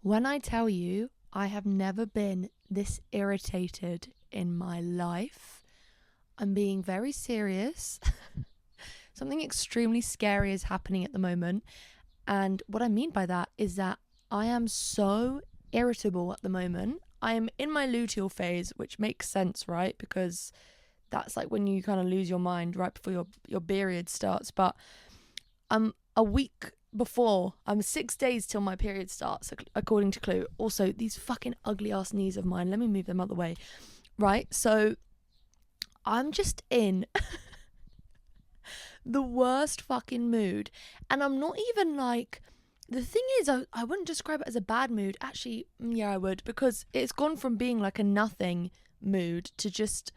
When I tell you I have never been this irritated in my life, I'm being very serious. Something extremely scary is happening at the moment. And what I mean by that is that I am so irritable at the moment. I am in my luteal phase, which makes sense, right? Because that's like when you kind of lose your mind right before your period starts. But I'm a week before, I'm 6 days till my period starts, according to Clue. Also, these fucking ugly ass knees of mine, let me move them out the way. Right, so I'm just in the worst fucking mood. And I'm not even like, the thing is, I wouldn't describe it as a bad mood. Actually, yeah, I would, because it's gone from being like a nothing mood to just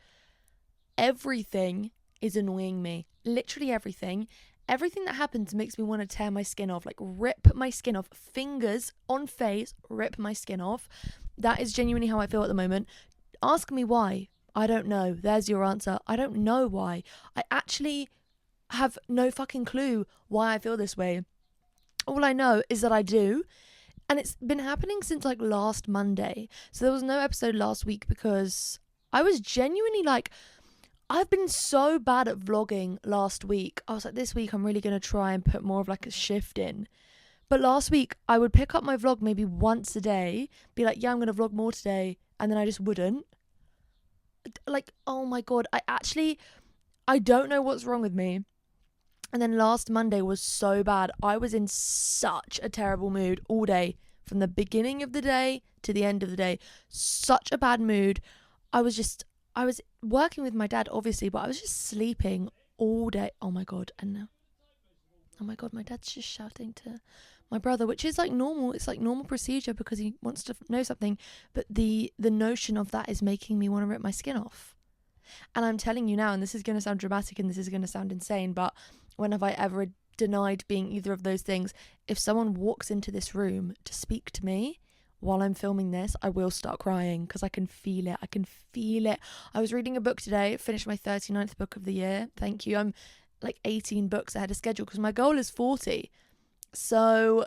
everything is annoying me. Literally everything. Everything that happens makes me want to tear my skin off, like rip my skin off, fingers on face, rip my skin off. That is genuinely how I feel at the moment. Ask me why. I don't know. There's your answer. I don't know why. I actually have no fucking clue why I feel this way. All I know is that I do. And it's been happening since like last Monday. So there was no episode last week because I was genuinely like, I've been so bad at vlogging last week. I was like, this week I'm really going to try and put more of like a shift in. But last week I would pick up my vlog maybe once a day, be like, yeah, I'm going to vlog more today. And then I just wouldn't. Like, oh my God, I don't know what's wrong with me. And then last Monday was so bad. I was in such a terrible mood all day, from the beginning of the day to the end of the day. Such a bad mood. I was working with my dad, obviously, but I was just sleeping all day. Oh my God. And now, oh my God, my dad's just shouting to my brother, which is like normal. It's like normal procedure because he wants to know something. But the notion of that is making me want to rip my skin off. And I'm telling you now, and this is going to sound dramatic and this is going to sound insane, but when have I ever denied being either of those things? If someone walks into this room to speak to me while I'm filming this, I will start crying because I can feel it. I can feel it. I was reading a book today, finished my 39th book of the year. Thank you. I'm like 18 books ahead of schedule because my goal is 40. So,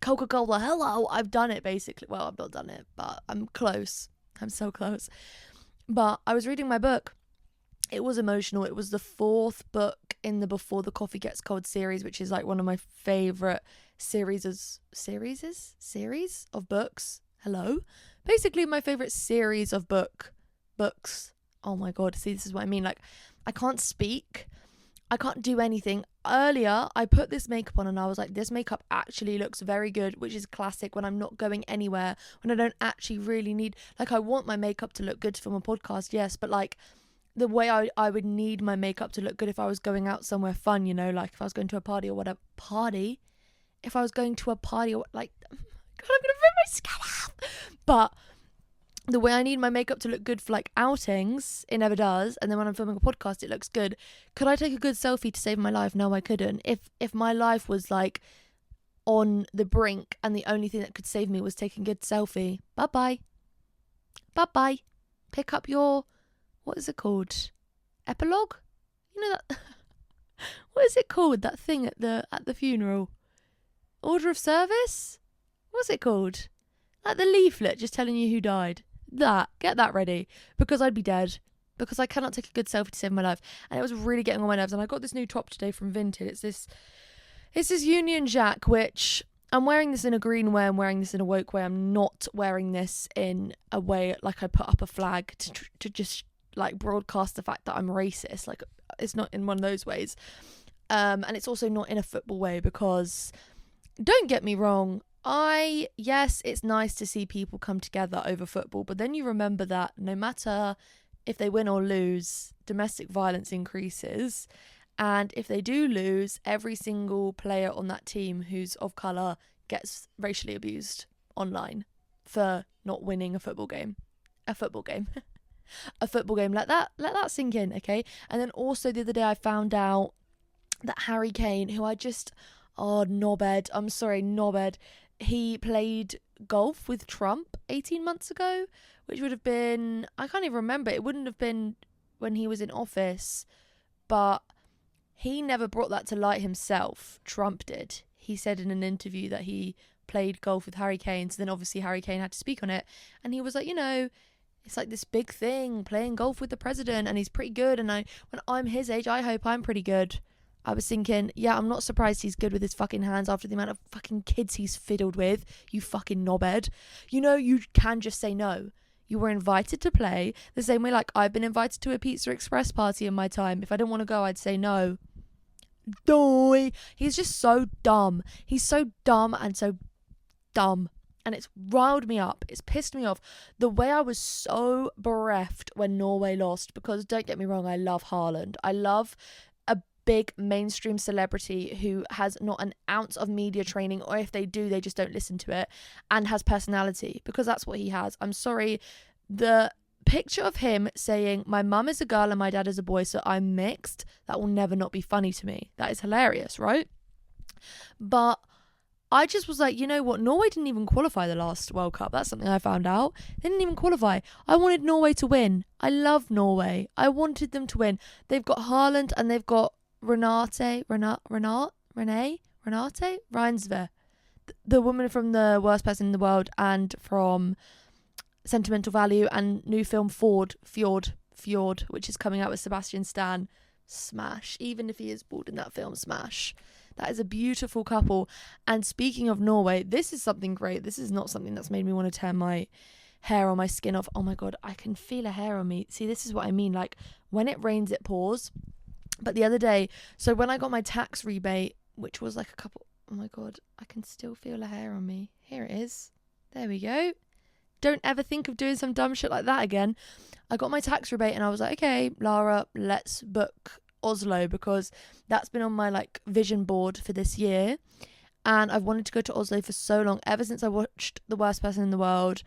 Coca-Cola, hello, I've done it basically. Well, I've not done it, but I'm close. I'm so close. But I was reading my book. It was emotional. It was the 4th book in the Before the Coffee Gets Cold series, which is like one of my favourite series of books. Hello? Basically my favourite series of books. Oh my God, see, this is what I mean. Like, I can't speak. I can't do anything. Earlier, I put this makeup on and I was like, this makeup actually looks very good, which is classic when I'm not going anywhere, when I don't actually really need, like, I want my makeup to look good to film a podcast, yes, but like, the way I would need my makeup to look good if I was going out somewhere fun, you know, like if I was going to a party or whatever. Party? If I was going to a party or like, God, I'm going to rip my skin off. But the way I need my makeup to look good for like outings, it never does. And then when I'm filming a podcast, it looks good. Could I take a good selfie to save my life? No, I couldn't. If my life was like on the brink and the only thing that could save me was taking a good selfie, bye-bye. Bye-bye. Pick up your... what is it called? Epilogue? You know that? What is it called? That thing at the funeral? Order of service? What's it called? Like the leaflet just telling you who died. Get that ready. Because I'd be dead. Because I cannot take a good selfie to save my life. And it was really getting on my nerves. And I got this new top today from Vinted. It's this Union Jack, which... I'm wearing this in a green way, I'm wearing this in a woke way. I'm not wearing this in a way like I put up a flag to just like broadcast the fact that I'm racist. Like, it's not in one of those ways. And it's also not in a football way because, don't get me wrong, yes, it's nice to see people come together over football, but then you remember that no matter if they win or lose, domestic violence increases. And if they do lose, every single player on that team who's of colour gets racially abused online for not winning a football game. A football game. A football game. Let that sink in, okay? And then also the other day I found out that Harry Kane, who knobhead. I'm sorry, knobhead. He played golf with Trump 18 months ago, which would have been, I can't even remember. It wouldn't have been when he was in office, but he never brought that to light himself. Trump did. He said in an interview that he played golf with Harry Kane. So then obviously Harry Kane had to speak on it. And he was like, it's like this big thing, playing golf with the president, and he's pretty good. And when I'm his age, I hope I'm pretty good. I was thinking, yeah, I'm not surprised he's good with his fucking hands after the amount of fucking kids he's fiddled with, you fucking knobhead. You can just say no. You were invited to play the same way like I've been invited to a Pizza Express party in my time. If I didn't want to go, I'd say no. He's just so dumb. He's so dumb and so dumb. And it's riled me up. It's pissed me off. The way I was so bereft when Norway lost, because don't get me wrong, I love Haaland. I love a big mainstream celebrity who has not an ounce of media training, or if they do, they just don't listen to it, and has personality, because that's what he has. I'm sorry. The picture of him saying, my mum is a girl and my dad is a boy, so I'm mixed, that will never not be funny to me. That is hilarious, right? But I just was like, you know what? Norway didn't even qualify the last World Cup. That's something I found out. They didn't even qualify. I wanted Norway to win. I love Norway. I wanted them to win. They've got Haaland and they've got Renate Reinsve, the woman from The Worst Person in the World and from Sentimental Value, and new film Fjord, which is coming out with Sebastian Stan. Smash. Even if he is bald in that film, smash. That is a beautiful couple. And speaking of Norway, this is something great. This is not something that's made me want to tear my hair or my skin off. Oh my God, I can feel a hair on me. See, this is what I mean. Like, when it rains, it pours. But the other day, so when I got my tax rebate, which was like oh my God, I can still feel a hair on me. Here it is. There we go. Don't ever think of doing some dumb shit like that again. I got my tax rebate and I was like, okay, Lara, let's book Oslo, because that's been on my like vision board for this year. And I've wanted to go to Oslo for so long, ever since I watched The Worst Person in the World.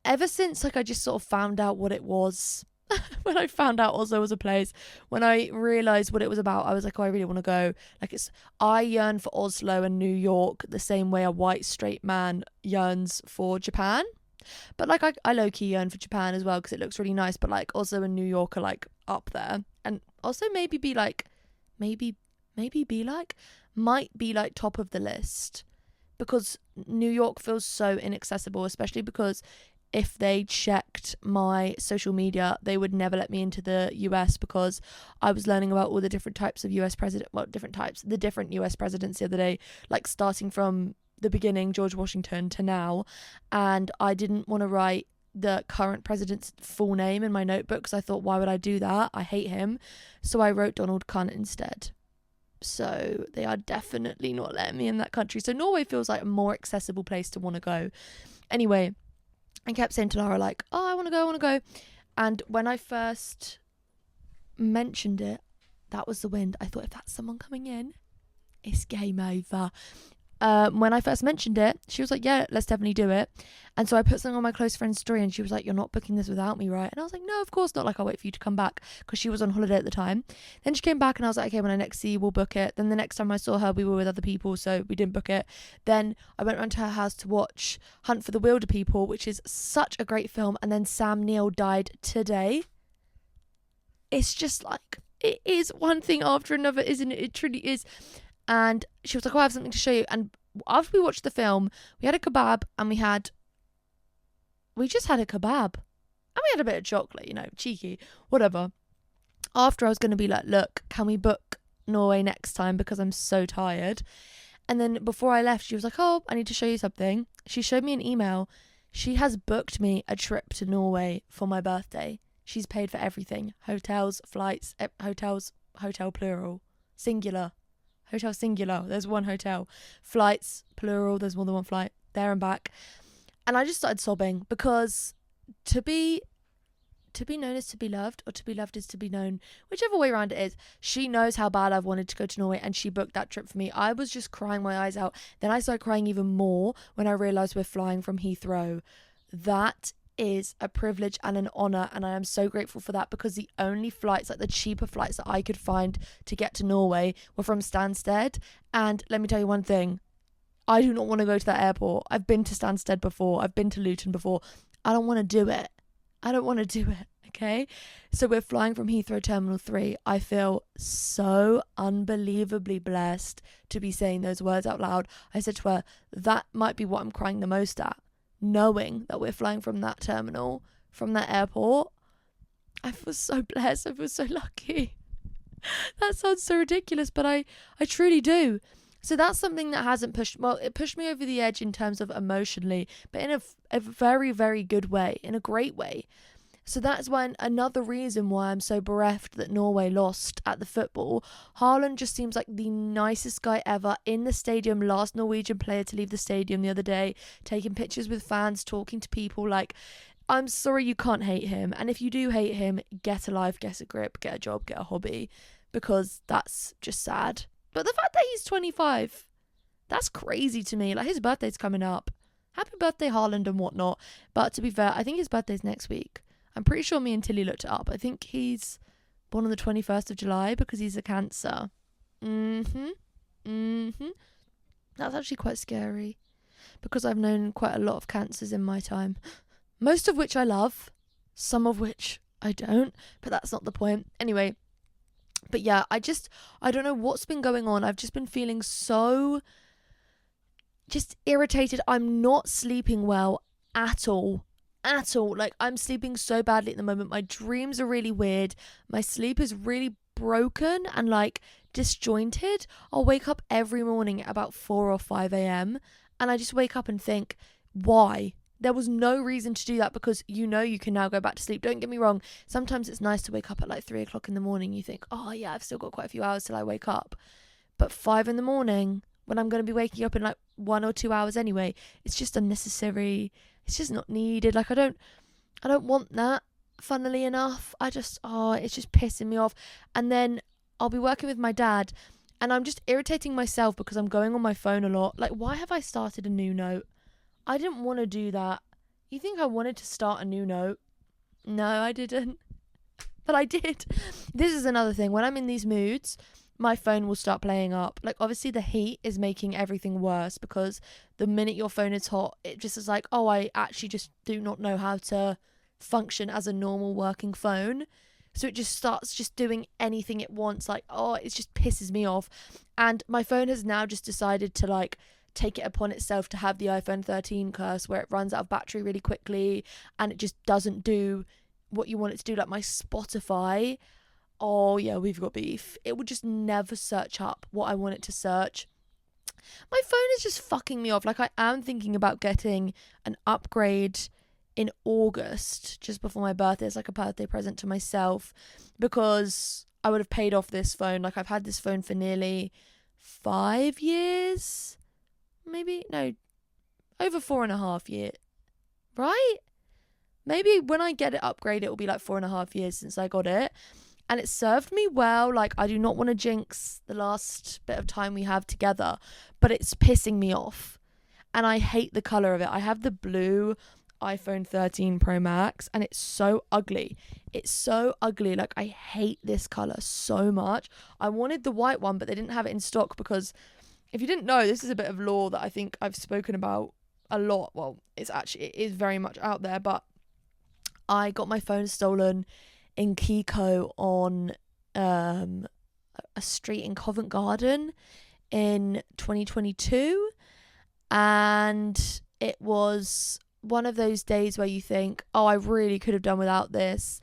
Ever since like I just sort of found out what it was. When I found out Oslo was a place, when I realised what it was about, I was like, oh, I really want to go. Like, I yearn for Oslo and New York the same way a white straight man yearns for Japan. But like I low-key yearn for Japan as well, because it looks really nice. But like Oslo and New York are like up there, and also might be like top of the list, because New York feels so inaccessible, especially because if they checked my social media, they would never let me into the US, because I was learning about all the different types of the different US presidents the other day, like starting from the beginning, George Washington, to now. And I didn't want to write the current president's full name in my notebook, because I thought, why would I do that? I hate him. So I wrote Donald Cunt instead. So they are definitely not letting me in that country. So Norway feels like a more accessible place to want to go. Anyway, I kept saying to Lara, like, oh, I want to go. And when I first mentioned it, that was the wind. I thought, if that's someone coming in, it's game over. When I first mentioned it, she was like, yeah, let's definitely do it. And so I put something on my close friend's story, and she was like, you're not booking this without me, right? And I was like, no, of course not. Like, I'll wait for you to come back, because she was on holiday at the time. Then she came back and I was like, okay, when I next see you, we'll book it. Then the next time I saw her, we were with other people, so we didn't book it. Then I went round to her house to watch Hunt for the Wilder People, which is such a great film. And then Sam Neill died today. It's just like, it is one thing after another, isn't it? It truly is. And she was like, oh, I have something to show you. And after we watched the film, we had a kebab, and we just had a kebab. And we had a bit of chocolate, cheeky, whatever. After, I was going to be like, look, can we book Norway next time, because I'm so tired. And then before I left, she was like, oh, I need to show you something. She showed me an email. She has booked me a trip to Norway for my birthday. She's paid for everything. Hotels, flights, hotel plural, singular. Hotel singular, there's one hotel. Flights, plural, there's more than one flight, there and back. And I just started sobbing, because to be known is to be loved, or to be loved is to be known, whichever way around it is. She knows how bad I've wanted to go to Norway, and she booked that trip for me. I was just crying my eyes out. Then I started crying even more when I realised we're flying from Heathrow. That is a privilege and an honour, and I am so grateful for that, because the only flights, like the cheaper flights that I could find to get to Norway, were from Stansted. And let me tell you one thing, I do not want to go to that airport. I've been to Stansted before, I've been to Luton before. I don't want to do it. I Okay, so we're flying from Heathrow Terminal 3. I feel so unbelievably blessed to be saying those words out loud. I said to her, that might be what I'm crying the most at, knowing that we're flying from that terminal, from that airport. I feel so blessed. I feel so lucky. That sounds so ridiculous, but I truly do. So that's something that hasn't it pushed me over the edge in terms of emotionally, but in a very, very good way, in a great way. So that's another reason why I'm so bereft that Norway lost at the football. Haaland just seems like the nicest guy ever in the stadium, last Norwegian player to leave the stadium the other day, taking pictures with fans, talking to people. Like, I'm sorry you can't hate him. And if you do hate him, get a life, get a grip, get a job, get a hobby, because that's just sad. But the fact that he's 25, that's crazy to me. Like, his birthday's coming up. Happy birthday, Haaland and whatnot. But to be fair, I think his birthday's next week. I'm pretty sure me and Tilly looked it up. I think he's born on the 21st of July because he's a Cancer. That's actually quite scary because I've known quite a lot of Cancers in my time. Most of which I love. Some of which I don't. But that's not the point. Anyway. But yeah, I don't know what's been going on. I've just been feeling so just irritated. I'm not sleeping well at all. Like, I'm sleeping so badly at the moment. My dreams are really weird. My sleep is really broken and like disjointed. I'll wake up every morning at about 4 or 5 a.m. and I just wake up and think, why? There was no reason to do that because you can now go back to sleep. Don't get me wrong. Sometimes it's nice to wake up at like 3 o'clock in the morning. You think, oh yeah, I've still got quite a few hours till I wake up. But 5 in the morning, when I'm going to be waking up in like 1 or 2 hours anyway, it's just unnecessary. It's just not needed. Like, I don't want that, funnily enough. it's just pissing me off. And then I'll be working with my dad and I'm just irritating myself because I'm going on my phone a lot. Like, why have I started a new note? I didn't want to do that. You think I wanted to start a new note? No, I didn't. But I did. This is another thing. When I'm in these moods, my phone will start playing up. Like, obviously the heat is making everything worse because the minute your phone is hot, it just is like, oh, I actually just do not know how to function as a normal working phone. So it just starts just doing anything it wants. Like, oh, it just pisses me off. And my phone has now just decided to like take it upon itself to have the iPhone 13 curse where it runs out of battery really quickly and it just doesn't do what you want it to do. Like my Spotify, oh yeah, we've got beef. It would just never search up what I want it to search. My phone is just fucking me off. Like, I am thinking about getting an upgrade in August, just before my birthday. It's like a birthday present to myself because I would have paid off this phone. Like, I've had this phone for nearly 5 years. Maybe, no, over 4.5 years. Right? Maybe when I get it upgraded, it will be like 4.5 years since I got it. And it served me well. Like, I do not want to jinx the last bit of time we have together, but it's pissing me off. And I hate the colour of it. I have the blue iPhone 13 Pro Max and it's so ugly. It's so ugly. Like, I hate this colour so much. I wanted the white one, but they didn't have it in stock because if you didn't know, this is a bit of lore that I think I've spoken about a lot. Well, it is very much out there, but I got my phone stolen in Kiko on a street in Covent Garden in 2022, and it was one of those days where you think, oh, I really could have done without this.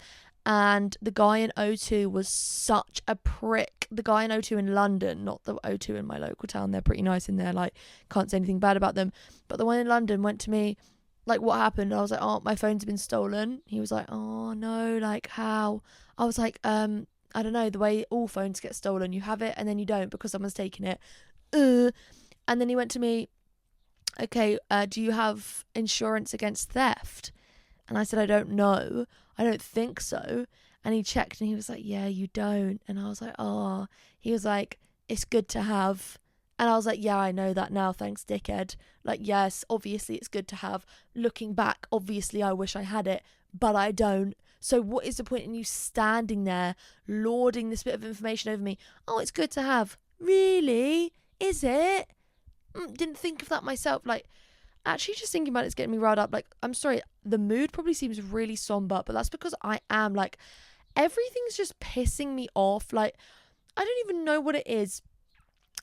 And the guy in O2 was such a prick. The guy in O2 in London, not the O2 in my local town, they're pretty nice in there, like, can't say anything bad about them, but the one in London went to me like, what happened? I was like, oh, my phone's been stolen. He was like, oh no, like, how? I was like, I don't know, the way all phones get stolen, you have it and then you don't because someone's taken it. And then he went to me, okay, do you have insurance against theft? And I said, I don't know. I don't think so. And he checked and he was like, yeah, you don't. And I was like, oh. He was like, it's good to have. And I was like, yeah, I know that now. Thanks, dickhead. Like, yes, obviously it's good to have. Looking back, obviously I wish I had it, but I don't. So what is the point in you standing there lording this bit of information over me? Oh, it's good to have. Really? Is it? Didn't think of that myself. Like, Actually, just thinking about it's getting me riled up. Like, I'm sorry, the mood probably seems really somber, but that's because I am like, everything's just pissing me off. Like, I don't even know what it is.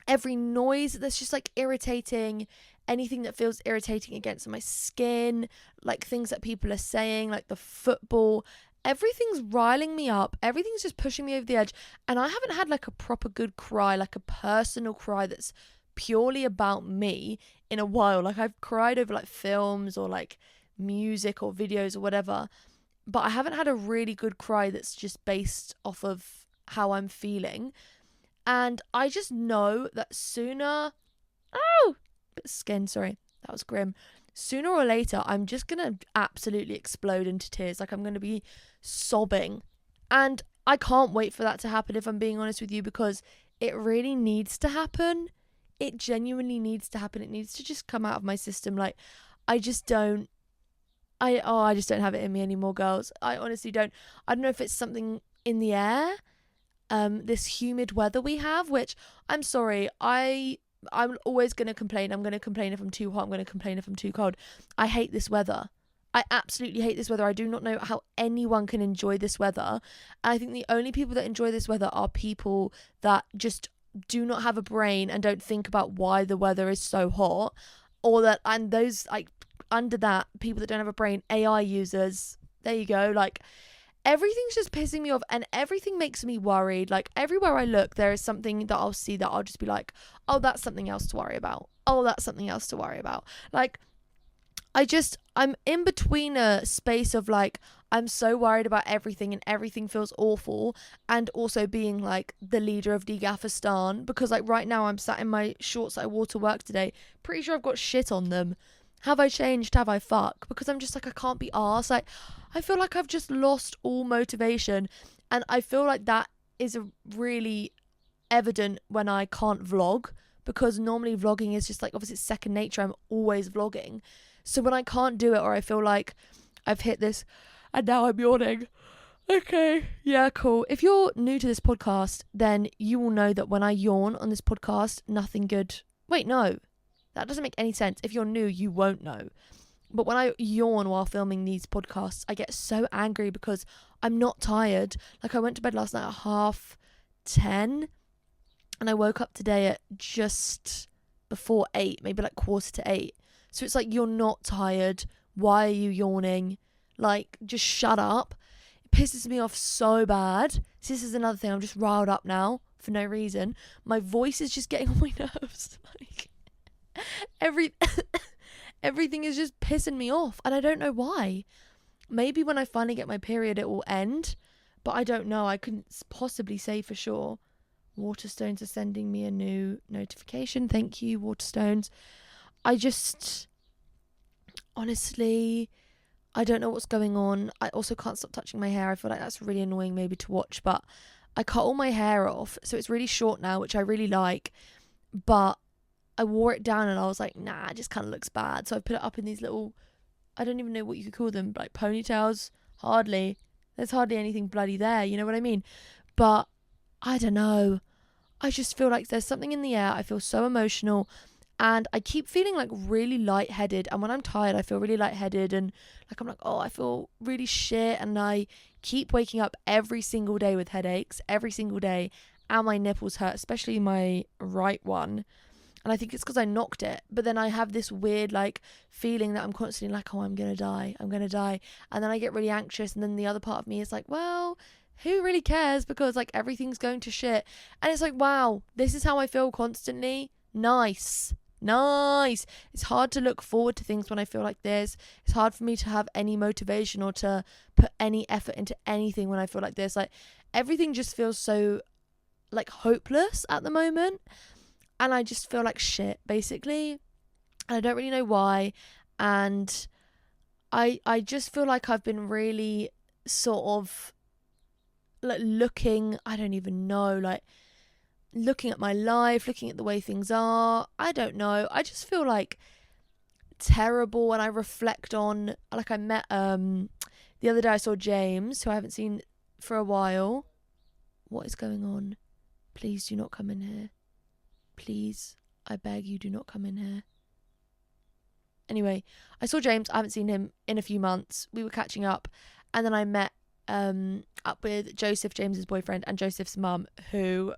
Every noise that's just like irritating, anything that feels irritating against my skin, like things that people are saying, like the football, everything's riling me up. Everything's just pushing me over the edge. And I haven't had like a proper good cry, like a personal cry that's purely about me in a while. Like, I've cried over like films or like music or videos or whatever, but I haven't had a really good cry that's just based off of how I'm feeling. And I just know that sooner, bit skin, sorry, that was grim. Sooner or later, I'm just gonna absolutely explode into tears. Like, I'm gonna be sobbing. And I can't wait for that to happen, if I'm being honest with you, because it really needs to happen. It genuinely needs to happen. It needs to just come out of my system. Like, I just don't, I just don't have it in me anymore, girls. I honestly don't. I don't know if it's something in the air, this humid weather we have, which, I'm sorry, I'm always going to complain. I'm going to complain if I'm too hot. I'm going to complain if I'm too cold. I hate this weather. I absolutely hate this weather. I do not know how anyone can enjoy this weather. And I think the only people that enjoy this weather are people that just do not have a brain and don't think about why the weather is so hot, or that, and those, like, under that, people that don't have a brain, AI users, there you go. Like, everything's just pissing me off, and everything makes me worried. Like, everywhere I look, there is something that I'll see that I'll just be like, oh, that's something else to worry about. Oh, that's something else to worry about. Like, I'm in between a space of like, I'm so worried about everything and everything feels awful, and also being like the leader of Degaffistan, because like right now I'm sat in my shorts that I wore to work today. Pretty sure I've got shit on them. Have I changed? Have I fuck? Because I'm just like, I can't be arsed. Like, I feel like I've just lost all motivation, and I feel like that is a really evident when I can't vlog, because normally vlogging is just like, obviously it's second nature. I'm always vlogging. So when I can't do it, or I feel like I've hit this, and now I'm yawning. Okay, yeah, cool. If you're new to this podcast, then you will know that when I yawn on this podcast, nothing good. Wait, no, that doesn't make any sense. If you're new, you won't know. But when I yawn while filming these podcasts, I get so angry because I'm not tired. Like, I went to bed last night at 10:30, and I woke up today at just before 8, maybe like 7:45. So it's like, you're not tired. Why are you yawning? Like, just shut up. It pisses me off so bad. So this is another thing. I'm just riled up now for no reason. My voice is just getting on my nerves. Like, everything is just pissing me off, and I don't know why. Maybe when I finally get my period, it will end, but I don't know. I couldn't possibly say for sure. Waterstones are sending me a new notification. Thank you, Waterstones. I just, honestly, I don't know what's going on. I also can't stop touching my hair. I feel like that's really annoying maybe to watch, but I cut all my hair off, so it's really short now, which I really like, but I wore it down and I was like, nah, it just kind of looks bad. So I put it up in these little, I don't even know what you could call them, like ponytails. Hardly. There's hardly anything bloody there, you know what I mean? But I don't know. I just feel like there's something in the air. I feel so emotional, and I keep feeling like really lightheaded. And when I'm tired, I feel really lightheaded, and like, I'm like, oh, I feel really shit. And I keep waking up every single day with headaches, every single day. And my nipples hurt, especially my right one. And I think it's because I knocked it. But then I have this weird like feeling that I'm constantly like, oh, I'm going to die. I'm going to die. And then I get really anxious. And then the other part of me is like, well, who really cares? Because like everything's going to shit. And it's like, wow, this is how I feel constantly. Nice. It's hard to look forward to things when I feel like this. It's hard for me to have any motivation or to put any effort into anything when I feel like this. Like, everything just feels so like hopeless at the moment. And I just feel like shit, basically. And I don't really know why. And I just feel like I've been really sort of like looking, I don't even know, like looking at my life, looking at the way things are. I don't know. I just feel like terrible when I reflect on, like, I met the other day I saw James, who I haven't seen for a while. What is going on? Please do not come in here. Please, I beg you, do not come in here. Anyway, I saw James. I haven't seen him in a few months. We were catching up, and then I met up with Joseph, James's boyfriend, and Joseph's mum, who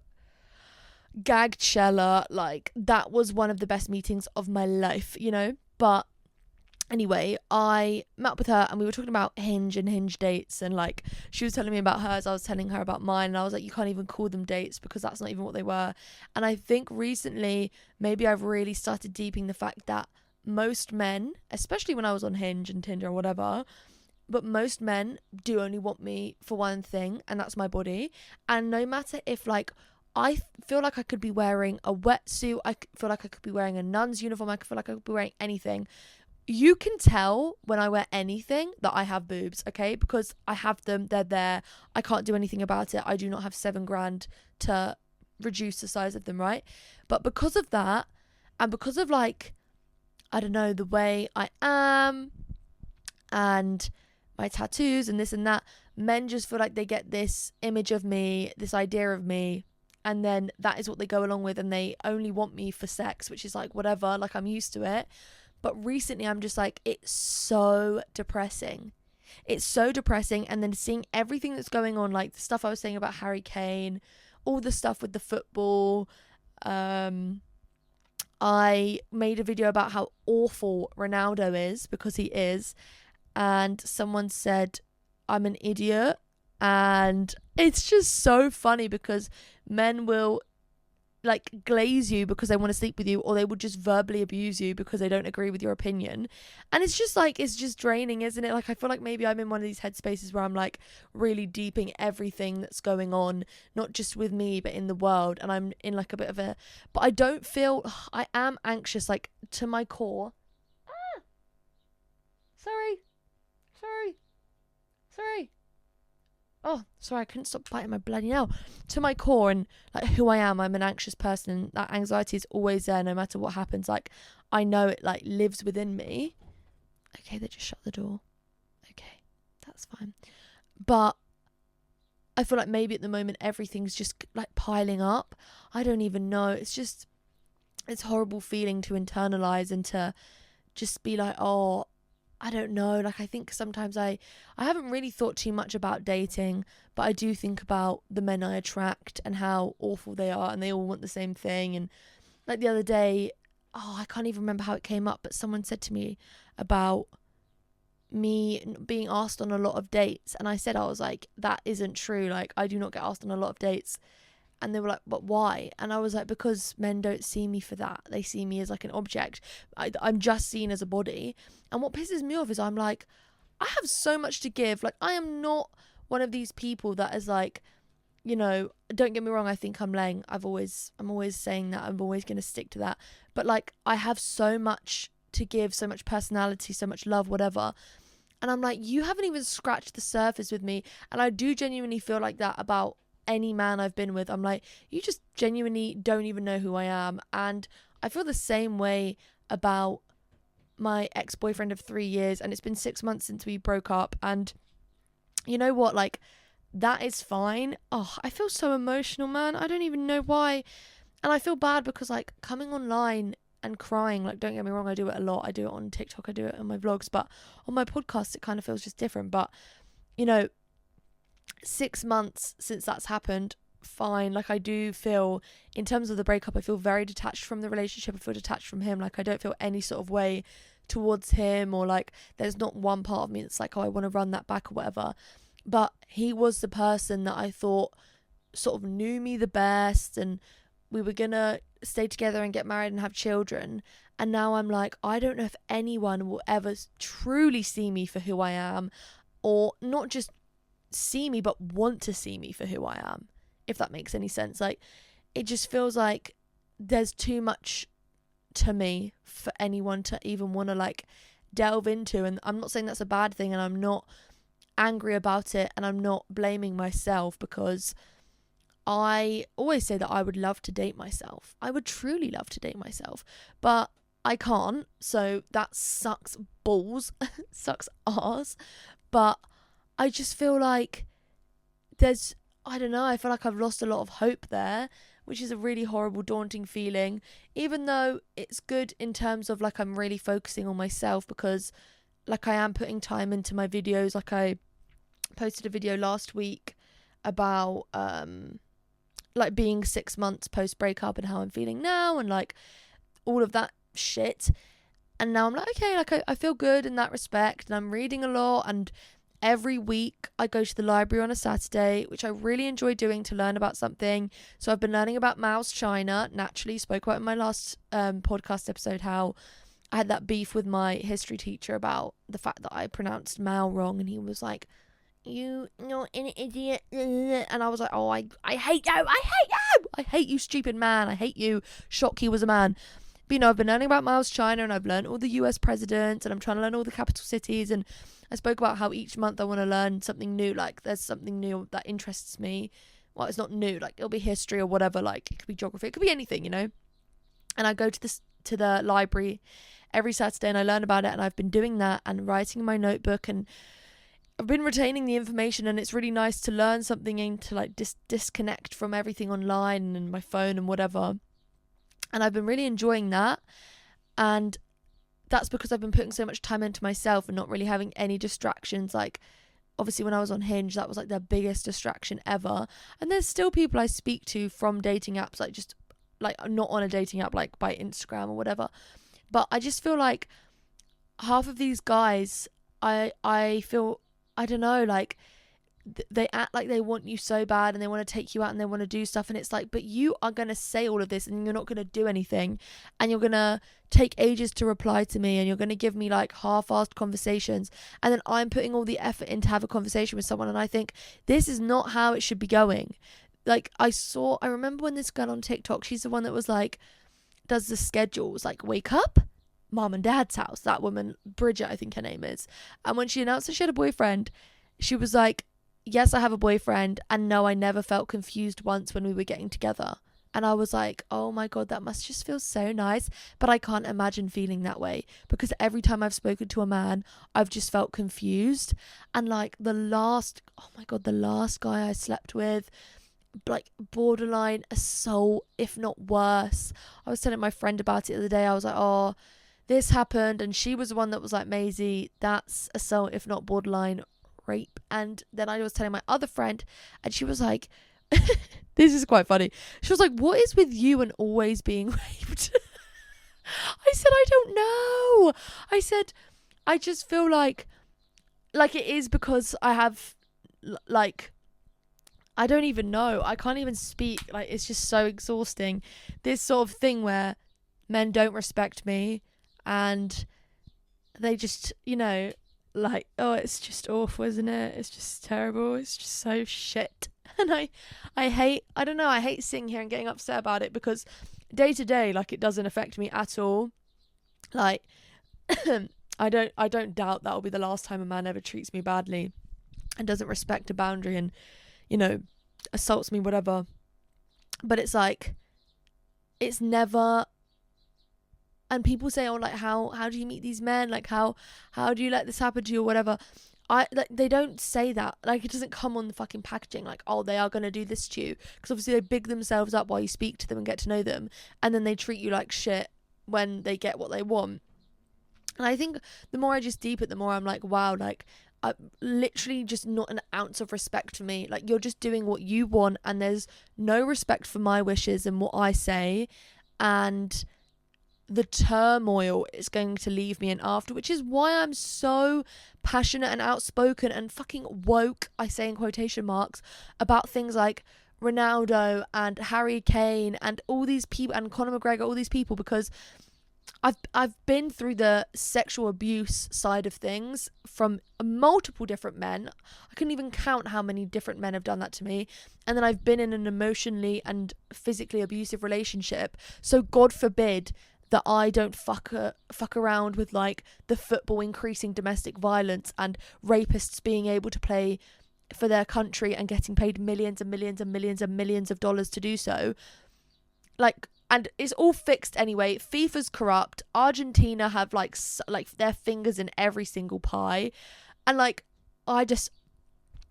gagged Shella. Like, that was one of the best meetings of my life, you know. But anyway, I met up with her and we were talking about Hinge and Hinge dates, and like she was telling me about hers, I was telling her about mine, and I was like, you can't even call them dates because that's not even what they were. And I think recently maybe I've really started deeping the fact that most men, especially when I was on Hinge and Tinder or whatever, but most men do only want me for one thing, and that's my body. And no matter if like feel like I could be wearing a wetsuit, I feel like I could be wearing a nun's uniform, I feel like I could be wearing anything, you can tell when I wear anything that I have boobs, okay? Because I have them, they're there, I can't do anything about it. I do not have $7,000 to reduce the size of them, right? But because of that, and because of like, I don't know, the way I am and my tattoos and this and that, men just feel like they get this image of me, this idea of me, and then that is what they go along with, and they only want me for sex, which is like whatever, like I'm used to it. But recently I'm just like, it's so depressing. It's so depressing. And then seeing everything that's going on, like the stuff I was saying about Harry Kane, all the stuff with the football. I made a video about how awful Ronaldo is, because he is. And someone said I'm an idiot. And it's just so funny because men will like glaze you because they want to sleep with you, or they will just verbally abuse you because they don't agree with your opinion. And it's just like, it's just draining, isn't it? Like I feel like maybe I'm in one of these headspaces where I'm like really deeping everything that's going on, not just with me but in the world, and I'm in like a bit of a, but I don't feel, I am anxious like to my core. Sorry. Oh, sorry, I couldn't stop biting my bloody nail. To my core and like who I am, I'm an anxious person, and that anxiety is always there no matter what happens. Like I know it like lives within me. Okay, they just shut the door. Okay, that's fine. But I feel like maybe at the moment everything's just like piling up. I don't even know. It's just, it's a horrible feeling to internalize and to just be like, oh, I don't know, like I think sometimes I haven't really thought too much about dating, but I do think about the men I attract and how awful they are, and they all want the same thing. And like the other day, I can't even remember how it came up, but someone said to me about me being asked on a lot of dates, and I said, I was like, that isn't true, like I do not get asked on a lot of dates. And they were like, but why? And I was like, because men don't see me for that. They see me as like an object. I'm just seen as a body. And what pisses me off is I'm like, I have so much to give. Like, I am not one of these people that is like, you know, don't get me wrong, I think I'm laying. I'm always saying that. I'm always going to stick to that. But like, I have so much to give, so much personality, so much love, whatever. And I'm like, you haven't even scratched the surface with me. And I do genuinely feel like that about any man I've been with. I'm like, you just genuinely don't even know who I am. And I feel the same way about my ex-boyfriend of 3 years, and it's been 6 months since we broke up. And you know what, like that is fine. I feel so emotional, man. I don't even know why. And I feel bad because like coming online and crying, like don't get me wrong, I do it a lot. I do it on TikTok, I do it on my vlogs, but on my podcast it kind of feels just different. But you know, 6 months since that's happened, fine. Like I do feel, in terms of the breakup, I feel very detached from the relationship. I feel detached from him. Like I don't feel any sort of way towards him, or like there's not one part of me that's like, oh, I want to run that back or whatever. But he was the person that I thought sort of knew me the best, and we were gonna stay together and get married and have children. And now I'm like, I don't know if anyone will ever truly see me for who I am, or not just see me but want to see me for who I am, if that makes any sense. Like it just feels like there's too much to me for anyone to even want to like delve into. And I'm not saying that's a bad thing, and I'm not angry about it, and I'm not blaming myself, because I always say that I would love to date myself. I would truly love to date myself, but I can't, so that sucks balls. Sucks arse. But I just feel like I don't know, I feel like I've lost a lot of hope there, which is a really horrible, daunting feeling, even though it's good in terms of like I'm really focusing on myself, because like I am putting time into my videos. Like I posted a video last week about like being 6 months post breakup and how I'm feeling now and like all of that shit. And now I'm like, okay, like I feel good in that respect, and I'm reading a lot, and every week I go to the library on a Saturday, which I really enjoy doing to learn about something. So I've been learning about Mao's China. Naturally, spoke about in my last podcast episode how I had that beef with my history teacher about the fact that I pronounced Mao wrong, and he was like, "You know, an idiot," and I was like, "Oh, I hate you, I hate you, stupid man, I hate you." Shock he was a man. But, you know, I've been learning about Mao's China, and I've learned all the US presidents, and I'm trying to learn all the capital cities, and I spoke about how each month I want to learn something new. Like, there's something new that interests me. Well, it's not new, like it'll be history or whatever, like it could be geography, it could be anything, you know. And I go to the library every Saturday and I learn about it, and I've been doing that and writing in my notebook, and I've been retaining the information, and it's really nice to learn something and to like disconnect from everything online and my phone and whatever. And I've been really enjoying that, and that's because I've been putting so much time into myself and not really having any distractions. Like, obviously when I was on Hinge, that was like the biggest distraction ever, and there's still people I speak to from dating apps, like just like not on a dating app, like by Instagram or whatever. But I just feel like half of these guys, I feel, I don't know, like they act like they want you so bad, and they want to take you out, and they want to do stuff, and it's like, but you are going to say all of this and you're not going to do anything, and you're going to take ages to reply to me, and you're going to give me like half-assed conversations, and then I'm putting all the effort in to have a conversation with someone, and I think this is not how it should be going. Like I remember when this girl on TikTok, she's the one that was like, does the schedules, like wake up, mom and dad's house, that woman, Bridget, I think her name is, and when she announced that she had a boyfriend, she was like, yes, I have a boyfriend, and no, I never felt confused once when we were getting together. And I was like, oh my God, that must just feel so nice. But I can't imagine feeling that way, because every time I've spoken to a man, I've just felt confused. And like the last guy I slept with, like borderline assault, if not worse. I was telling my friend about it the other day. I was like, oh, this happened, and she was the one that was like, Maisie, that's assault, if not borderline rape. And then I was telling my other friend, and she was like, this is quite funny, she was like, what is with you and always being raped? I said, I don't know. I said, I just feel like it is because I have like, I don't even know, I can't even speak, like it's just so exhausting, this sort of thing where men don't respect me, and they just, you know, like, oh, it's just awful, isn't it? It's just terrible. It's just so shit. And I hate sitting here and getting upset about it, because day to day, like, it doesn't affect me at all. Like, I don't doubt that'll be the last time a man ever treats me badly and doesn't respect a boundary and, you know, assaults me, whatever. But it's like, it's never. And people say, oh, like, how do you meet these men? Like, how do you let this happen to you or whatever? They don't say that. Like, it doesn't come on the fucking packaging, like, oh, they are going to do this to you. Because obviously they big themselves up while you speak to them and get to know them. And then they treat you like shit when they get what they want. And I think the more I just deep it, the more I'm like, wow, like, literally just not an ounce of respect for me. Like, you're just doing what you want, and there's no respect for my wishes and what I say. And the turmoil is going to leave me in after, which is why I'm so passionate and outspoken and fucking woke, I say in quotation marks, about things like Ronaldo and Harry Kane and all these people, and Conor McGregor, all these people, because I've been through the sexual abuse side of things from multiple different men. I couldn't even count how many different men have done that to me. And then I've been in an emotionally and physically abusive relationship. So God forbid that I don't fuck around with like the football increasing domestic violence and rapists being able to play for their country and getting paid millions and millions and millions and millions of dollars to do so. Like, and it's all fixed anyway. FIFA's corrupt. Argentina have like their fingers in every single pie. And like, I just,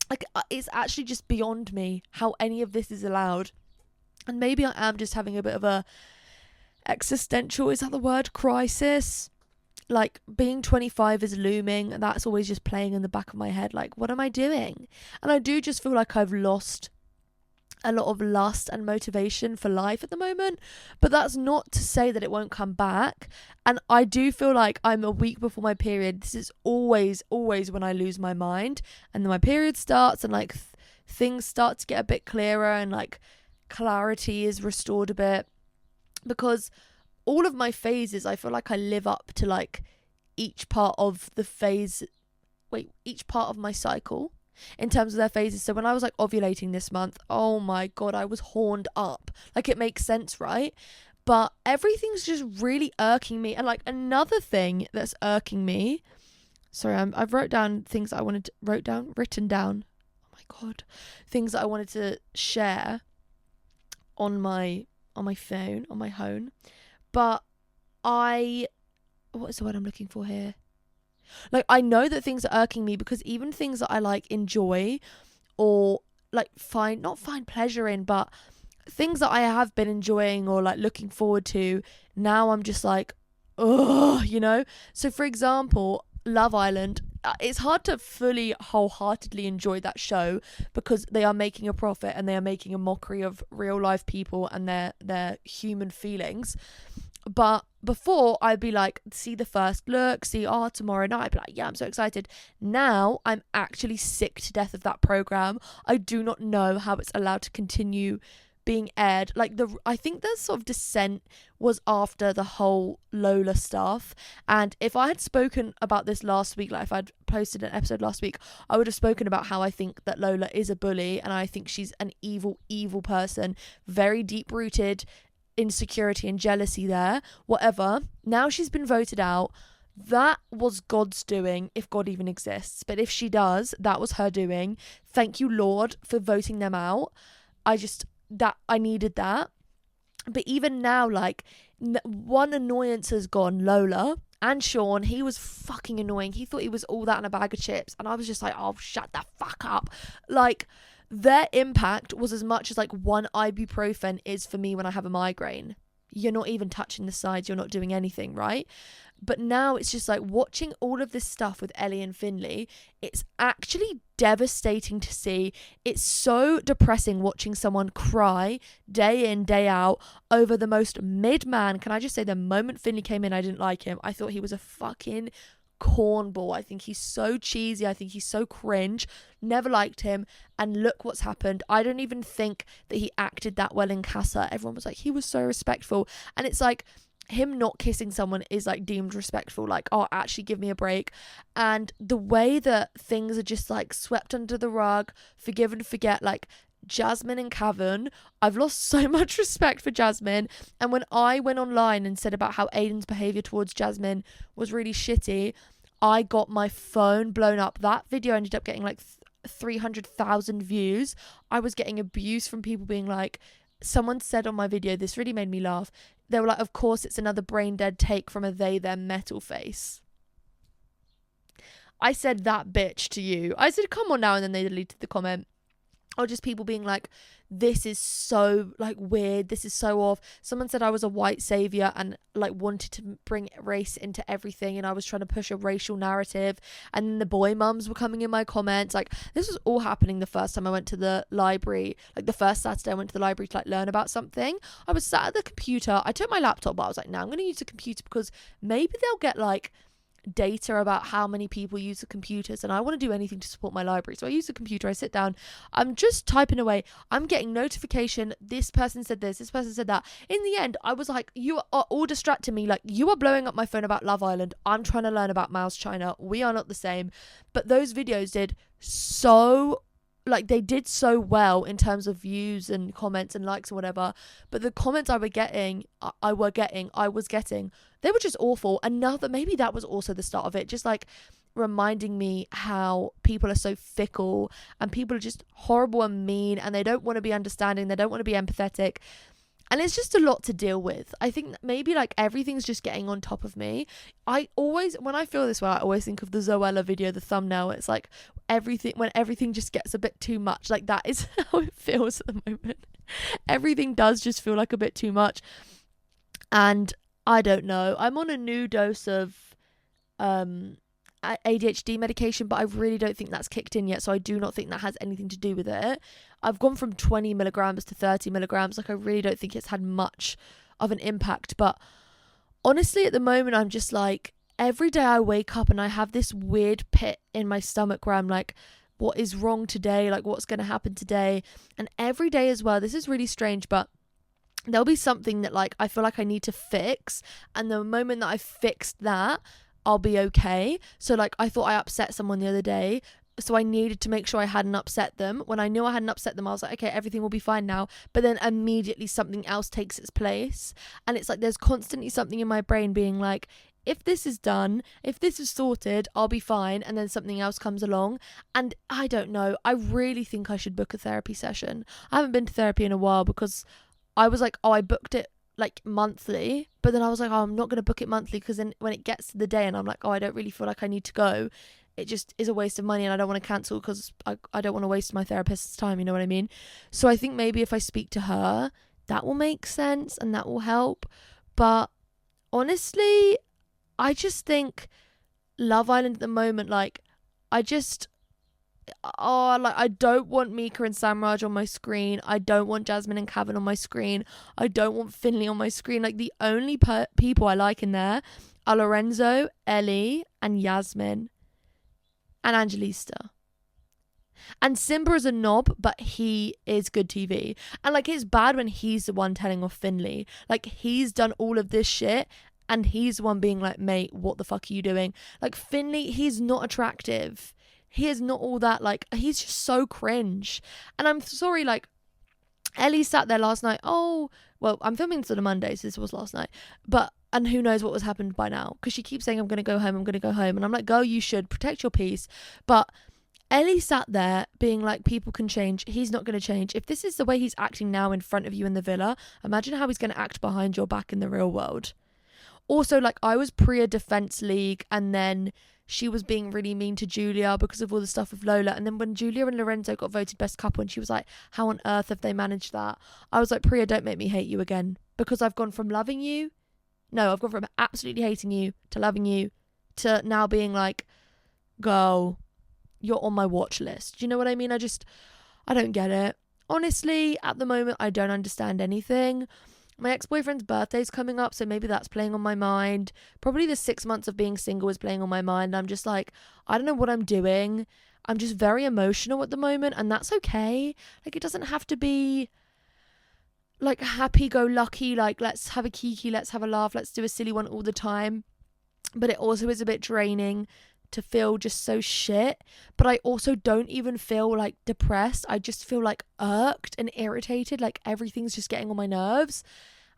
like, it's actually just beyond me how any of this is allowed. And maybe I am just having a bit of a existential, is that the word, crisis? Like, being 25 is looming, and that's always just playing in the back of my head. Like, what am I doing? And I do just feel like I've lost a lot of lust and motivation for life at the moment, but that's not to say that it won't come back. And I do feel like I'm a week before my period. This is always when I lose my mind, and then my period starts, and like things start to get a bit clearer, and like clarity is restored a bit, because all of my phases, I feel like I live up to like each part of my cycle in terms of their phases. So when I was like ovulating this month, oh my God, I was horned up. Like, it makes sense, right? But everything's just really irking me. And like, another thing that's irking me, sorry, I've written down. Oh my God, things that I wanted to share on my phone, on my home. But what is the word I'm looking for here? Like, I know that things are irking me, because even things that I like enjoy, or like not find pleasure in, but things that I have been enjoying or like looking forward to, now I'm just like, ugh, you know? So for example, Love Island, it's hard to fully wholeheartedly enjoy that show, because they are making a profit and they are making a mockery of real life people and their human feelings. But before, I'd be like, see the first look, tomorrow night, I'd be like, yeah, I'm so excited. Now I'm actually sick to death of that program. I do not know how it's allowed to continue being aired. Like, I think the sort of descent was after the whole Lola stuff. And if I had spoken about this last week, like if I'd posted an episode last week, I would have spoken about how I think that Lola is a bully, and I think she's an evil person, very deep rooted insecurity and jealousy there, whatever. Now she's been voted out. That was God's doing, if God even exists. But if she does, that was her doing. Thank you, Lord, for voting them out. I needed that. But even now, like, one annoyance has gone. Lola and Sean, he was fucking annoying. He thought he was all that in a bag of chips, and I was just like, oh, shut the fuck up. Like, their impact was as much as like one ibuprofen is for me when I have a migraine. You're not even touching the sides, you're not doing anything, right? But now it's just like watching all of this stuff with Ellie and Finley. It's actually devastating to see. It's so depressing watching someone cry day in, day out over the most mid-man. Can I just say, the moment Finley came in, I didn't like him. I thought he was a fucking cornball. I think he's so cheesy. I think he's so cringe. Never liked him. And look what's happened. I don't even think that he acted that well in Casa. Everyone was like, he was so respectful. And it's like, him not kissing someone is like deemed respectful. Like, oh, actually give me a break. And the way that things are just like swept under the rug, forgive and forget, like Jasmine and Kevin, I've lost so much respect for Jasmine. And when I went online and said about how Aiden's behaviour towards Jasmine was really shitty, I got my phone blown up. That video ended up getting like 300,000 views. I was getting abuse from people being like, someone said on my video, this really made me laugh, they were like, of course it's another brain dead take from a they them metal face. I said, that bitch to you. I said, come on now. And then they deleted the comment. Or just people being like, this is so like weird, this is so off. Someone said I was a white savior and like wanted to bring race into everything, and I was trying to push a racial narrative. And then the boy mums were coming in my comments. Like, this was all happening the first time I went to the library. Like, the first Saturday I went to the library to like learn about something. I was sat at the computer. I took my laptop, but I was like, no, I'm going to use the computer because maybe they'll get like data about how many people use the computers, and I want to do anything to support my library. So I use the computer, I sit down, I'm just typing away, I'm getting notification, this person said this person said that. In the end, I was like, you are all distracting me. Like, you are blowing up my phone about Love Island, I'm trying to learn about Mouse China. We are not the same. But those videos did so, like, they did so well in terms of views and comments and likes and whatever. But the comments I was getting, they were just awful. Maybe that was also the start of it, just like reminding me how people are so fickle and people are just horrible and mean, and they don't want to be understanding, they don't want to be empathetic. And it's just a lot to deal with. I think that maybe like everything's just getting on top of me. When I feel this way, I always think of the Zoella video, the thumbnail. It's like when everything just gets a bit too much. Like that is how it feels at the moment. Everything does just feel like a bit too much. And I don't know. I'm on a new dose of ADHD medication, but I really don't think that's kicked in yet, so I do not think that has anything to do with it. I've gone from 20 milligrams to 30 milligrams. Like, I really don't think it's had much of an impact. But honestly, at the moment, I'm just like, every day I wake up and I have this weird pit in my stomach where I'm like, what is wrong today? Like, what's going to happen today? And every day as well, this is really strange, but there'll be something that like I feel like I need to fix, and the moment that I've fixed that, I'll be okay. So like, I thought I upset someone the other day, so I needed to make sure I hadn't upset them. When I knew I hadn't upset them, I was like, okay, everything will be fine now. But then immediately something else takes its place, and it's like there's constantly something in my brain being like, if this is done, if this is sorted, I'll be fine. And then something else comes along, and I don't know, I really think I should book a therapy session. I haven't been to therapy in a while because I was like, oh, I booked it like monthly, but then I was like, oh, I'm not going to book it monthly, because then when it gets to the day and I'm like, oh, I don't really feel like I need to go, it just is a waste of money, and I don't want to cancel because I don't want to waste my therapist's time, you know what I mean? So I think maybe if I speak to her, that will make sense and that will help. But honestly, I just think Love Island at the moment, like, I don't want Mika and Samraj on my screen. I don't want Jasmine and Kevin on my screen. I don't want Finley on my screen. Like, the only people I like in there are Lorenzo, Ellie, and Yasmin, and Angelista. And Simba is a knob, but he is good TV. And like, it's bad when he's the one telling off Finley. Like, he's done all of this shit, and he's the one being like, mate, what the fuck are you doing? Like, Finley, he's not attractive. He is not all that, like, he's just so cringe. And I'm sorry, like, Ellie sat there last night. Oh, well, I'm filming this on a Monday, so this was last night. And who knows what was happened by now, because she keeps saying, I'm going to go home. And I'm like, girl, you should protect your peace. But Ellie sat there being like, people can change. He's not going to change. If this is the way he's acting now in front of you in the villa, imagine how he's going to act behind your back in the real world. Also, like, I was Priya Defense League, and then she was being really mean to Julia because of all the stuff with Lola. And then when Julia and Lorenzo got voted best couple, and she was like, how on earth have they managed that? I was like, Priya, don't make me hate you again, because I've gone from absolutely hating you to loving you to now being like, girl, you're on my watch list. Do you know what I mean? I don't get it. Honestly, at the moment, I don't understand anything. My ex-boyfriend's birthday's coming up, so maybe that's playing on my mind. Probably the 6 months of being single is playing on my mind. I'm just like, I don't know what I'm doing. I'm just very emotional at the moment, and that's okay. Like, it doesn't have to be like happy-go-lucky, like, let's have a kiki, let's have a laugh, let's do a silly one all the time. But it also is a bit draining to feel just so shit. But I also don't even feel like depressed. I just feel like irked and irritated, like everything's just getting on my nerves.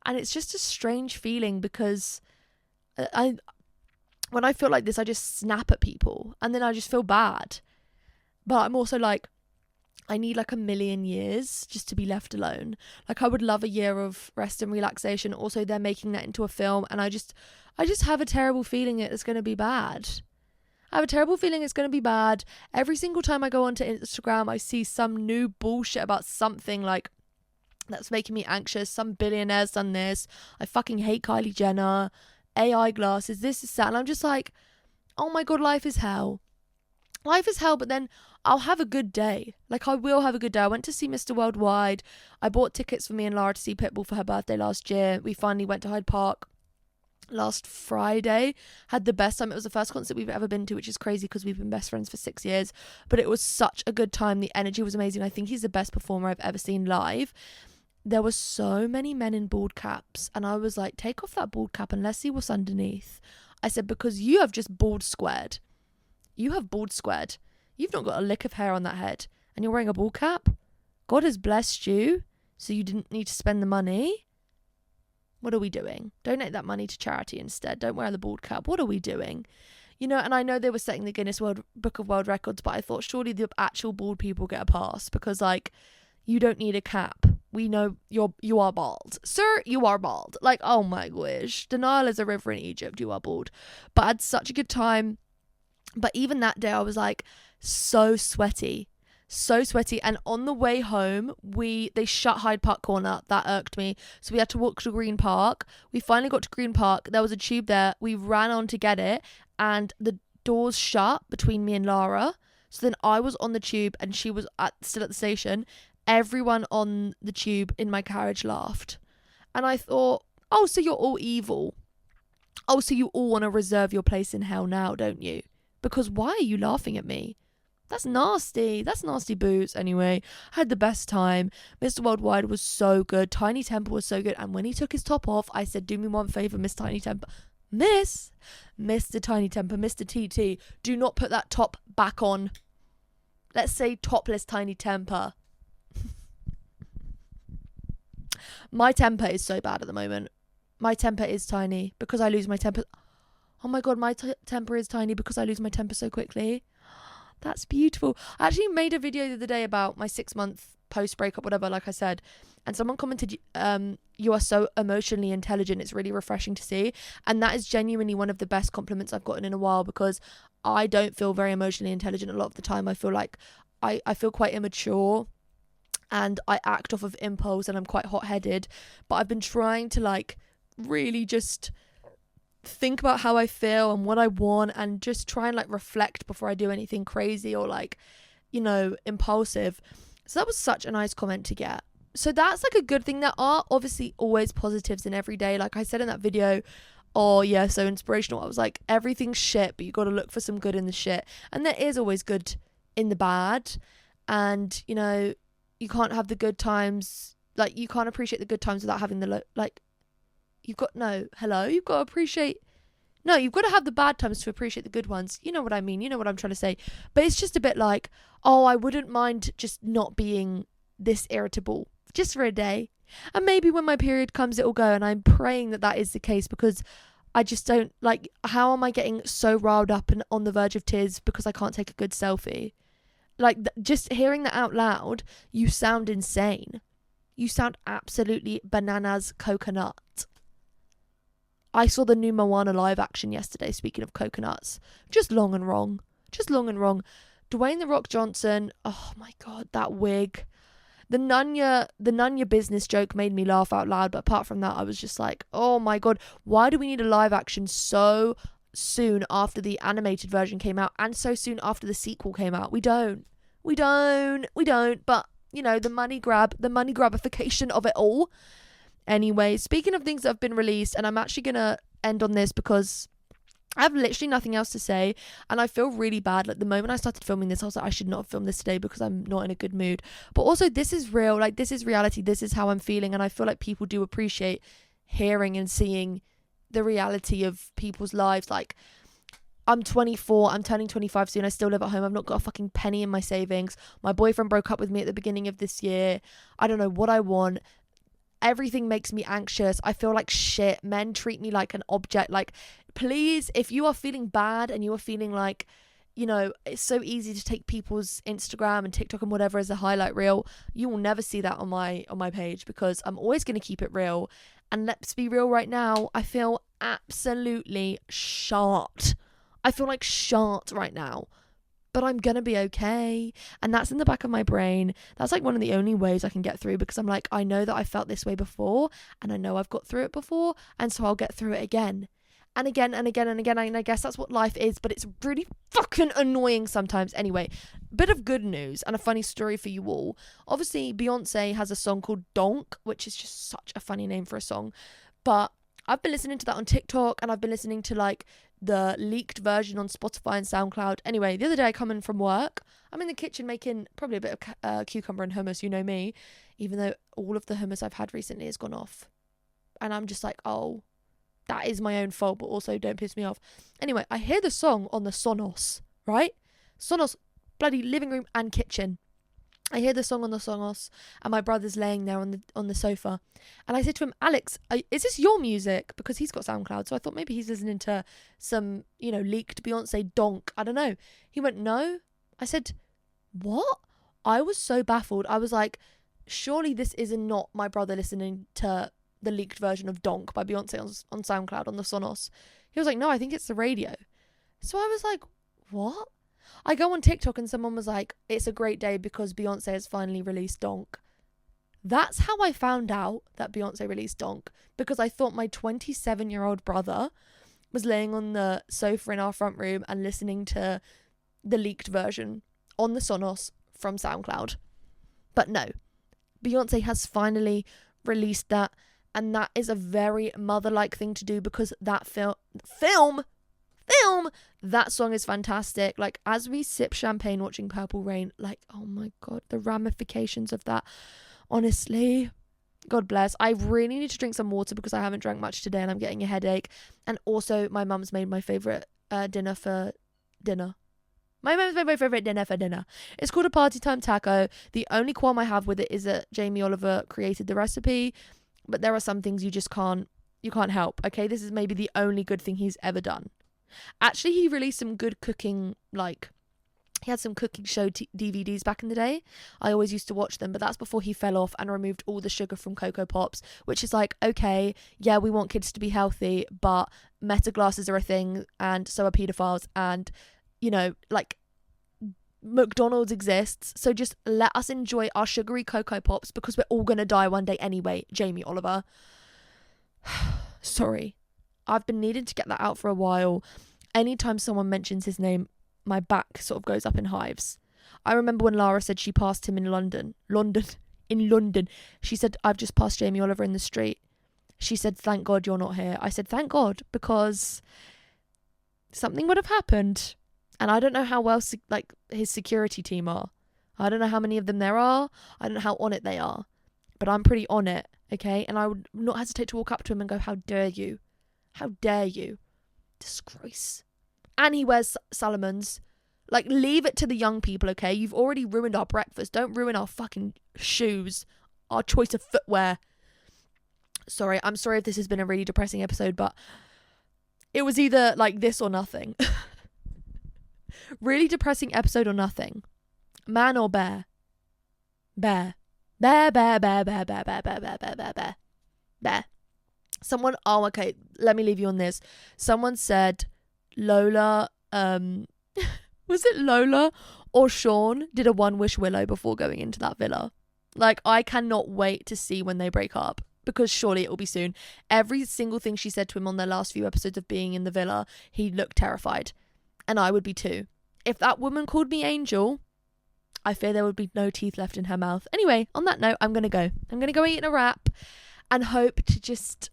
And it's just a strange feeling, because when I feel like this, I just snap at people and then I just feel bad. But I'm also like, I need like a million years just to be left alone. Like, I would love a year of rest and relaxation. Also, they're making that into a film, and I just have a terrible feeling it's going to be bad. I have a terrible feeling it's going to be bad. Every single time I go onto Instagram, I see some new bullshit about something like that's making me anxious. Some billionaire's done this. I fucking hate Kylie Jenner. AI glasses. This is that. And I'm just like, oh my God, life is hell. Life is hell, but then I'll have a good day. Like, I will have a good day. I went to see Mr. Worldwide. I bought tickets for me and Lara to see Pitbull for her birthday last year. We finally went to Hyde Park last Friday. Had the best time. It was the first concert we've ever been to, which is crazy because we've been best friends for 6 years. But it was such a good time. The energy was amazing. I think he's the best performer I've ever seen live. There were so many men in bald caps, and I was like, take off that bald cap and let's see what's underneath. I said, because you have just bald squared. You have bald squared. You've not got a lick of hair on that head, and you're wearing a bald cap? God has blessed you, so you didn't need to spend the money? What are we doing? Donate that money to charity instead. Don't wear the bald cap. What are we doing? You know, and I know they were setting the Guinness Book of World Records, but I thought surely the actual bald people get a pass, because, like, you don't need a cap. we know you are bald. Sir, you are bald. Like, oh my gosh. The Nile is a river in Egypt. You are bald. But I had such a good time. But even that day, I was like so sweaty. So sweaty. And on the way home, they shut Hyde Park Corner. That irked me. So we had to walk to Green Park. We finally got to Green Park. There was a tube there. We ran on to get it. And the doors shut between me and Lara. So then I was on the tube and she was still at the station. Everyone on the tube in my carriage laughed. And I thought, oh, so you're all evil. Oh, so you all want to reserve your place in hell now, don't you? Because why are you laughing at me? That's nasty. That's nasty boots. Anyway, I had the best time. Mr. Worldwide was so good. Tiny Temper was so good. And when he took his top off, I said, do me one favour, Miss Tiny Temper. Mr. Tiny Temper, Mr. TT, do not put that top back on. Let's say topless Tiny Temper. My temper is so bad at the moment. My temper is tiny because I lose my temper. Oh my God, my temper is tiny because I lose my temper so quickly. That's beautiful. I actually made a video the other day about my 6-month post-breakup, whatever, like I said. And someone commented, you are so emotionally intelligent. It's really refreshing to see. And that is genuinely one of the best compliments I've gotten in a while, because I don't feel very emotionally intelligent a lot of the time. I feel like I feel quite immature and I act off of impulse and I'm quite hot-headed. But I've been trying to like really just think about how I feel and what I want and just try and like reflect before I do anything crazy or like, you know, impulsive. So that was such a nice comment to get. So that's like a good thing. There are obviously always positives in every day. Like I said in that video, oh yeah, so inspirational. I was like, everything's shit, but you got to look for some good in the shit. And there is always good in the bad. And, you know, you can't have the good times. Like you can't appreciate the good times without having the you've got you've got to appreciate. No, you've got to have the bad times to appreciate the good ones. You know what I mean? You know what I'm trying to say. But it's just a bit like, oh, I wouldn't mind just not being this irritable just for a day. And maybe when my period comes, it'll go. And I'm praying that that is the case, because I just don't like, how am I getting so riled up and on the verge of tears because I can't take a good selfie? Like just hearing that out loud, you sound insane. You sound absolutely bananas coconut. I saw the new Moana live action yesterday, speaking of coconuts. Just long and wrong. Just long and wrong. Dwayne "The Rock" Johnson, oh my God, that wig. The Nunya business joke made me laugh out loud, but apart from that, I was just like, oh my God, why do we need a live action so soon after the animated version came out and so soon after the sequel came out? We don't. But, you know, the money grabification of it all. Anyway, speaking of things that have been released, and I'm actually going to end on this because I have literally nothing else to say, and I feel really bad. Like the moment I started filming this, I was like, I should not have filmed this today because I'm not in a good mood. But also, this is real. Like, this is reality. This is how I'm feeling, and I feel like people do appreciate hearing and seeing the reality of people's lives. Like, I'm 24, I'm turning 25 soon, I still live at home, I've not got a fucking penny in my savings. My boyfriend broke up with me at the beginning of this year. I don't know what I want. Everything makes me anxious. I feel like shit. Men treat me like an object. Like, please, if you are feeling bad and you are feeling like, you know, it's so easy to take people's Instagram and TikTok and whatever as a highlight reel, you will never see that on my page, because I'm always going to keep it real. And let's be real right now, I feel absolutely shot. I feel like shot right now. But I'm going to be okay. And that's in the back of my brain. That's like one of the only ways I can get through, because I'm like, I know that I felt this way before, and I know I've got through it before, and so I'll get through it again. And again and again and again. And I guess that's what life is, but it's really fucking annoying sometimes. Anyway, bit of good news and a funny story for you all. Obviously, Beyonce has a song called Donk, which is just such a funny name for a song. But I've been listening to that on TikTok, and I've been listening to like the leaked version on Spotify and SoundCloud. Anyway, the other day I come in from work. I'm in the kitchen making probably a bit of cucumber and hummus, you know me, even though all of the hummus I've had recently has gone off. And I'm just like, oh, that is my own fault, but also don't piss me off. Anyway, I hear the song on the Sonos, right? Sonos, bloody living room and kitchen. I hear the song on the Sonos, and my brother's laying there on the sofa. And I said to him, Alex, is this your music? Because he's got SoundCloud, so I thought maybe he's listening to some, you know, leaked Beyonce donk. I don't know. He went, no. I said, what? I was so baffled. I was like, surely this is not my brother listening to the leaked version of Donk by Beyonce on SoundCloud on the Sonos. He was like, no, I think it's the radio. So I was like, what? I go on TikTok and someone was like, it's a great day because Beyonce has finally released Donk. That's how I found out that Beyonce released Donk, because I thought my 27-year-old brother was laying on the sofa in our front room and listening to the leaked version on the Sonos from SoundCloud. But no, Beyonce has finally released that, and that is a very mother-like thing to do, because that film, that song is fantastic. Like, as we sip champagne watching Purple Rain, like, oh my God, the ramifications of that. Honestly, God bless. I really need to drink some water because I haven't drank much today and I'm getting a headache. And also, my mum's made my favourite dinner for dinner. My mum's made my favourite dinner for dinner. It's called a party time taco. The only qualm I have with it is that Jamie Oliver created the recipe, but there are some things you can't help. Okay, this is maybe the only good thing he's ever done. Actually, he released some good cooking, he had some cooking show DVDs back in the day. I always used to watch them, but that's before he fell off and removed all the sugar from Cocoa Pops, which is like, okay, yeah, we want kids to be healthy, but meta glasses are a thing, and so are pedophiles, and, McDonald's exists, so just let us enjoy our sugary Cocoa Pops because we're all going to die one day anyway, Jamie Oliver. Sorry. I've been needing to get that out for a while. Anytime someone mentions his name, my back sort of goes up in hives. I remember when Lara said she passed him in London. She said, I've just passed Jamie Oliver in the street. She said, thank God you're not here. I said, thank God, because something would have happened. And I don't know how well his security team are. I don't know how many of them there are. I don't know how on it they are. But I'm pretty on it, okay? And I would not hesitate to walk up to him and go, how dare you? How dare you? Disgrace. And he wears Salomons. Like, leave it to the young people, okay? You've already ruined our breakfast. Don't ruin our fucking shoes. Our choice of footwear. Sorry, I'm sorry if this has been a really depressing episode, but it was either like this or nothing. Really depressing episode or nothing. Man or bear? Bear. Bear, bear, bear, bear, bear, bear, bear, bear, bear, bear, bear. Bear. Someone, oh, okay, let me leave you on this. Someone said Lola, was it Lola or Sean did a one wish willow before going into that villa? Like, I cannot wait to see when they break up, because surely it will be soon. Every single thing she said to him on their last few episodes of being in the villa, he looked terrified. And I would be too. If that woman called me Angel, I fear there would be no teeth left in her mouth. Anyway, on that note, I'm going to go. I'm going to go eat a wrap and hope to just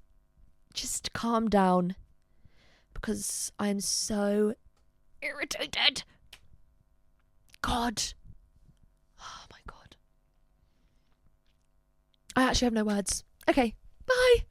calm down, because I'm so irritated. God. Oh my God. I actually have no words. Okay, bye.